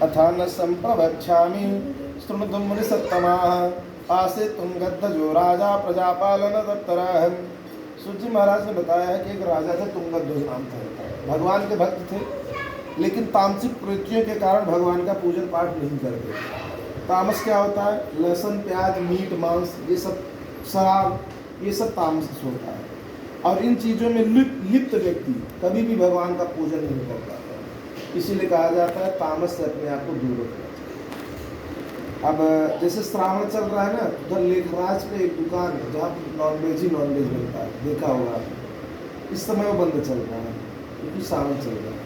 अथा न संप्रवक्ष्यामि शृणुतु मुनिसत्तमाः आसे तुंगध्वजो राजा प्रजापालन दत्तरः। सूत जी महाराज ने बताया है कि एक राजा थे, तुंगध्वज नाम था। भगवान के भक्त थे, लेकिन तामसिक प्रवृत्तियों के कारण भगवान का पूजन पाठ नहीं करते। तामस क्या होता है? लहसुन, प्याज, मीट, मांस, ये सब, शराब, ये सब तामस होता है। और इन चीज़ों में लिप्त व्यक्ति कभी भी भगवान का पूजन नहीं करता। इसीलिए कहा जाता है तामस से अपने आप को दूर रखना चाहिए। अब जैसे श्रावण चल रहा है ना, उधर लेखराज पे एक दुकान है जहाँ नॉनवेज मिलता है, देखा होगा। इस समय वो बंद चल रहा है क्योंकि सावन चल रहा है।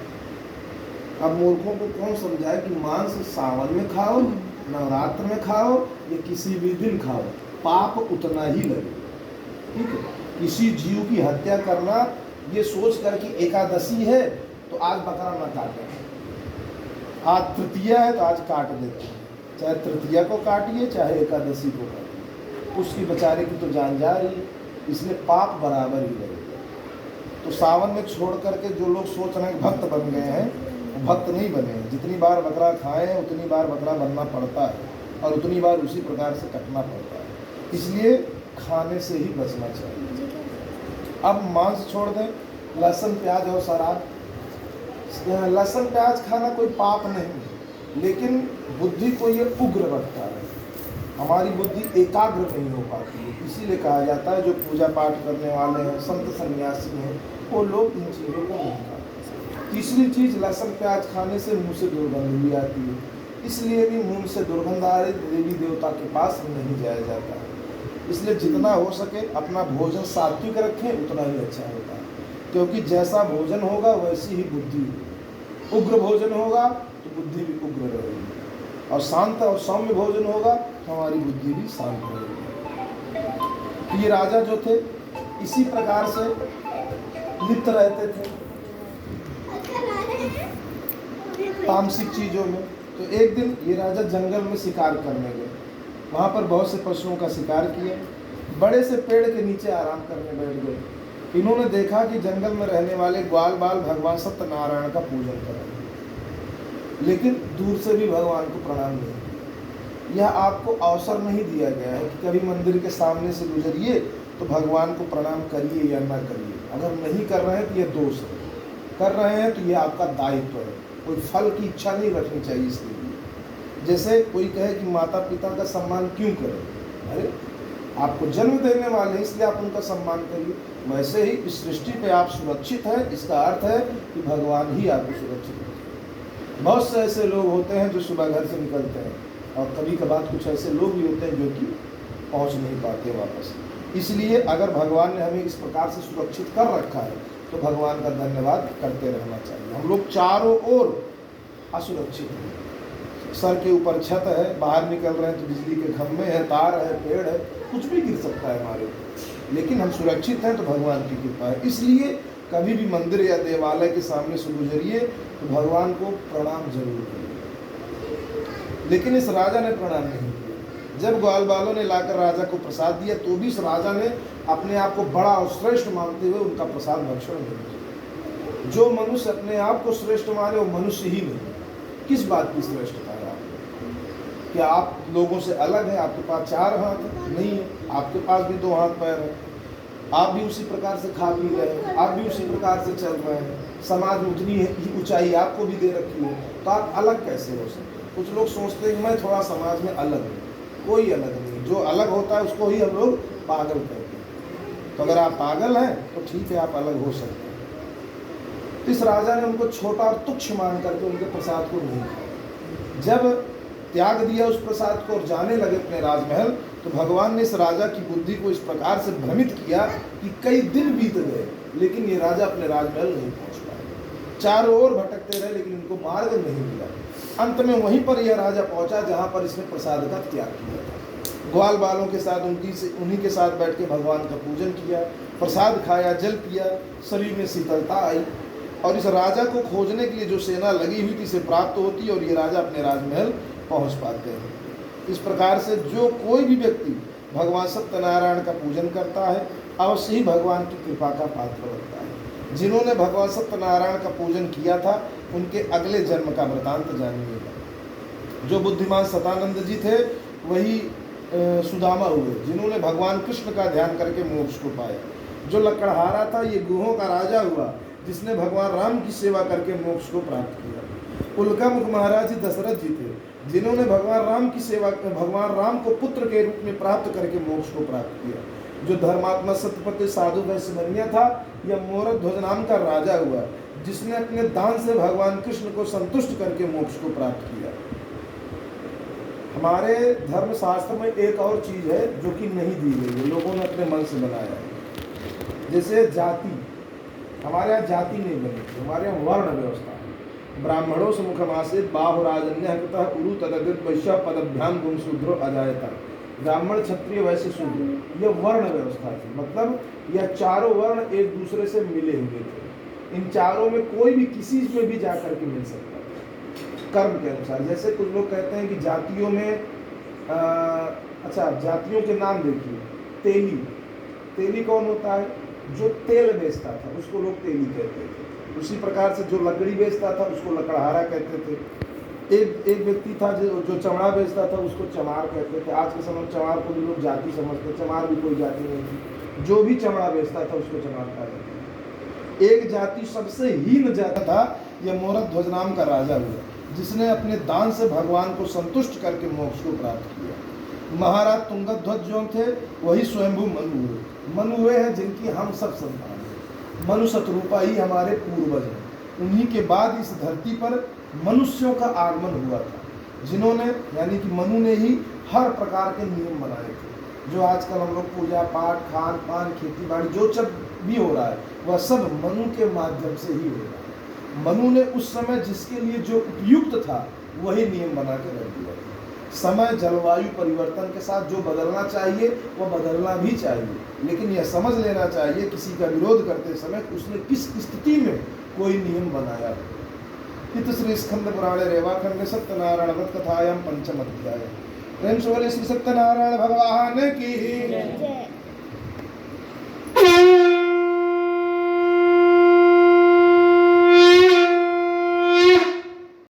अब मूर्खों को कौन समझाए कि मांस सावन में खाओ, नवरात्र में खाओ या किसी भी दिन खाओ, पाप उतना ही लगे। ठीक है, किसी जीव की हत्या करना ये सोच कर कि एकादशी है तो आज बकरा ना काटें, आज तृतीया है तो आज काट देते हैं। चाहे तृतीया को काटिए चाहे एकादशी को काटिए, उसकी बेचारे की तो जान जा रही है, इसलिए पाप बराबर ही लगेगा। तो सावन में छोड़ करके जो लोग सोच रहे हैं भक्त बन गए हैं, वो भक्त नहीं बने हैं। जितनी बार बकरा खाए हैं उतनी बार बकरा बनना पड़ता है और उतनी बार उसी प्रकार से कटना पड़ता है। इसलिए खाने से ही बचना चाहिए। अब मांस छोड़ दें, लहसुन, प्याज और शराब। लहसुन प्याज खाना कोई पाप नहीं, लेकिन बुद्धि को ये उग्र रखता है, हमारी बुद्धि एकाग्र नहीं हो पाती है। इसीलिए कहा जाता है जो पूजा पाठ करने वाले हैं, संत सन्यासी हैं, वो लोग इन चीज़ों को नहीं खाते। तीसरी चीज़, लहसुन प्याज खाने से मुँह से दुर्गंध भी आती है, इसलिए भी मुँह से दुर्गंध आ रही देवी देवता के पास नहीं जाया जाता है। इसलिए जितना हो सके अपना भोजन सात्विक रखें, उतना ही अच्छा होता है। क्योंकि जैसा भोजन होगा वैसी ही बुद्धि होगी। उग्र भोजन होगा तो बुद्धि भी उग्र रहेगी, और शांत और सौम्य भोजन होगा तो हमारी बुद्धि भी शांत रहेगी। ये राजा जो थे इसी प्रकार से लिप्त रहते थे तामसिक चीज़ों में। तो एक दिन ये राजा जंगल में शिकार करने गए, वहाँ पर बहुत से पशुओं का शिकार किया, बड़े से पेड़ के नीचे आराम करने बैठ गए। इन्होंने देखा कि जंगल में रहने वाले ग्वाल बाल भगवान सत्यनारायण का पूजन कर रहे हैं, लेकिन दूर से भी भगवान को प्रणाम नहीं किया। यह आपको अवसर नहीं दिया गया है कि कभी मंदिर के सामने से गुजरिए तो भगवान को प्रणाम करिए या ना करिए। अगर नहीं कर रहे हैं तो यह दोष है, कर रहे हैं तो यह आपका दायित्व है। कोई फल की इच्छा नहीं रखनी चाहिए इसके लिए। जैसे कोई कहे कि माता पिता का सम्मान क्यों करें, अरे आपको जन्म देने वाले इसलिए आप उनका सम्मान करिए। वैसे ही इस सृष्टि पे आप सुरक्षित हैं, इसका अर्थ है कि भगवान ही आपको सुरक्षित रखें। बहुत से ऐसे लोग होते हैं जो सुबह घर से निकलते हैं, और कभी कभार कुछ ऐसे लोग भी होते हैं जो कि पहुंच नहीं पाते वापस। इसलिए अगर भगवान ने हमें इस प्रकार से सुरक्षित कर रखा है तो भगवान का धन्यवाद करते रहना चाहिए। हम लोग चारों ओर असुरक्षित हैं, सर के ऊपर छत है, बाहर निकल रहे हैं तो बिजली के खंभे हैं, तार है, पेड़ है, कुछ भी गिर सकता है हमारे ऊपर, लेकिन हम सुरक्षित हैं तो भगवान की कृपा है। इसलिए कभी भी मंदिर या देवालय के सामने से गुजरिए तो भगवान को प्रणाम जरूर करिए। लेकिन इस राजा ने प्रणाम नहीं किया। जब ग्वाल बालों ने लाकर राजा को प्रसाद दिया तो भी इस राजा ने अपने आप को बड़ा और श्रेष्ठ मानते हुए उनका प्रसाद भक्षण नहीं किया। जो मनुष्य अपने आप को श्रेष्ठ माने वो मनुष्य ही नहीं। किस बात की श्रेष्ठता है आपको? क्या आप लोगों से अलग है? आपके पास 4 हाथ नहीं है, आपके पास भी 2 हाथ पैर है, आप भी उसी प्रकार से खा पी रहे हैं, आप भी उसी प्रकार से चल रहे हैं, समाज में उतनी ही ऊंचाई आपको भी दे रखी है, तो आप अलग कैसे हो सकते? कुछ लोग सोचते हैं मैं थोड़ा समाज में अलग हूँ। कोई अलग नहीं, जो अलग होता है उसको ही हम लोग पागल कहते हैं। तो अगर आप पागल हैं तो ठीक है, आप अलग हो सकते हैं। इस राजा ने उनको छोटा और तुच्छ मान करके उनके प्रसाद को नहीं खाया। जब त्याग दिया उस प्रसाद को और जाने लगे अपने राजमहल, तो भगवान ने इस राजा की बुद्धि को इस प्रकार से भ्रमित किया कि कई दिन बीत गए, लेकिन ये राजा अपने राजमहल नहीं पहुंच पाए। चारों ओर भटकते रहे लेकिन इनको मार्ग नहीं मिला। अंत में वहीं पर यह राजा पहुंचा जहां पर इसने प्रसाद का त्याग किया था। ग्वाल बालों के साथ उन्हीं के साथ बैठ के भगवान का पूजन किया, प्रसाद खाया, जल पिया, शरीर में शीतलता आई, और इस राजा को खोजने के लिए जो सेना लगी हुई थी इसे प्राप्त होती और ये राजा अपने राजमहल पहुंच पाते हैं। इस प्रकार से जो कोई भी व्यक्ति भगवान सत्यनारायण का पूजन करता है अवश्य ही भगवान की कृपा का पात्र बनता है। जिन्होंने भगवान सत्यनारायण का पूजन किया था उनके अगले जन्म का वृतांत जानिएगा। जो बुद्धिमान सतानंद जी थे वही सुदामा हुए, जिन्होंने भगवान कृष्ण का ध्यान करके मोक्ष को पाया। जो लकड़हारा था ये गुहों का राजा हुआ, जिसने भगवान राम की सेवा करके मोक्ष को प्राप्त किया। उल्कामुख महाराज जी दशरथ जी थे, जिन्होंने भगवान राम की सेवा, भगवान राम को पुत्र के रूप में प्राप्त करके मोक्ष को प्राप्त किया। जो धर्मात्मा सत्यपति साधु वैश्यवन्य था, यह मोरध्वज नाम का राजा हुआ, जिसने अपने दान से भगवान कृष्ण को संतुष्ट करके मोक्ष को प्राप्त किया। हमारे धर्म शास्त्र में एक और चीज है जो कि नहीं दी गई है, लोगों ने अपने मन से बनाया है। जैसे जाति, हमारे यहाँ जाति नहीं बनी थी, हमारे यहाँ वर्ण व्यवस्था है। ब्राह्मणों से मुखमासित बाहुराजन्य कृतः उरु तदगत वैश्य पदभ्याम गुण शूद्रो अजायता। ब्राह्मण क्षत्रिय वैश्य शूद्र, यह वर्ण व्यवस्था थी। मतलब यह चारों वर्ण एक दूसरे से मिले हुए थे। इन चारों में कोई भी किसी में भी जाकर के मिल सकता है कर्म के अनुसार। जैसे कुछ लोग कहते हैं कि जातियों में अच्छा जातियों के नाम देखिए, तेली, तेली कौन होता है? जो तेल बेचता था उसको लोग तेली कहते थे। उसी प्रकार से जो लकड़ी बेचता था उसको लकड़हारा कहते थे। एक व्यक्ति था जो चमड़ा बेचता था उसको चमार कहते थे। आज के समय में चमार को भी लोग जाति समझते, चमार भी कोई जाति नहीं थी। जो भी चमड़ा बेचता था उसको चमार कहते थे। एक जाति सबसे हीन जाति था, यह मोरध्वज नाम का राजा हुआ, जिसने अपने दान से भगवान को संतुष्ट करके मोक्ष को प्राप्त किया। महाराज तुंगध्वज जो थे वही स्वयंभू मनु हुए। मनु हुए हैं जिनकी हम सब संतान हैं। मनु शतरूपा ही हमारे पूर्वज हैं। उन्हीं के बाद इस धरती पर मनुष्यों का आगमन हुआ था, जिन्होंने यानी कि मनु ने ही हर प्रकार के नियम बनाए थे। जो आजकल हम लोग पूजा पाठ, खान पान, खेती बाड़ी जो सब भी हो रहा है वह सब मनु के माध्यम से ही हो रहा है। मनु ने उस समय जिसके लिए जो उपयुक्त था वही नियम बना के रख दिया। समय जलवायु परिवर्तन के साथ जो बदलना चाहिए वह बदलना भी चाहिए, लेकिन यह समझ लेना चाहिए किसी का विरोध करते समय उसने किस स्थिति में कोई नियम बनाया। इत श्री स्कंद पुराणे रेवाखंड सत्यनारायण व्रत कथायाम पंचम अध्याय। प्रेम से बोले श्री सत्यनारायण भगवान की।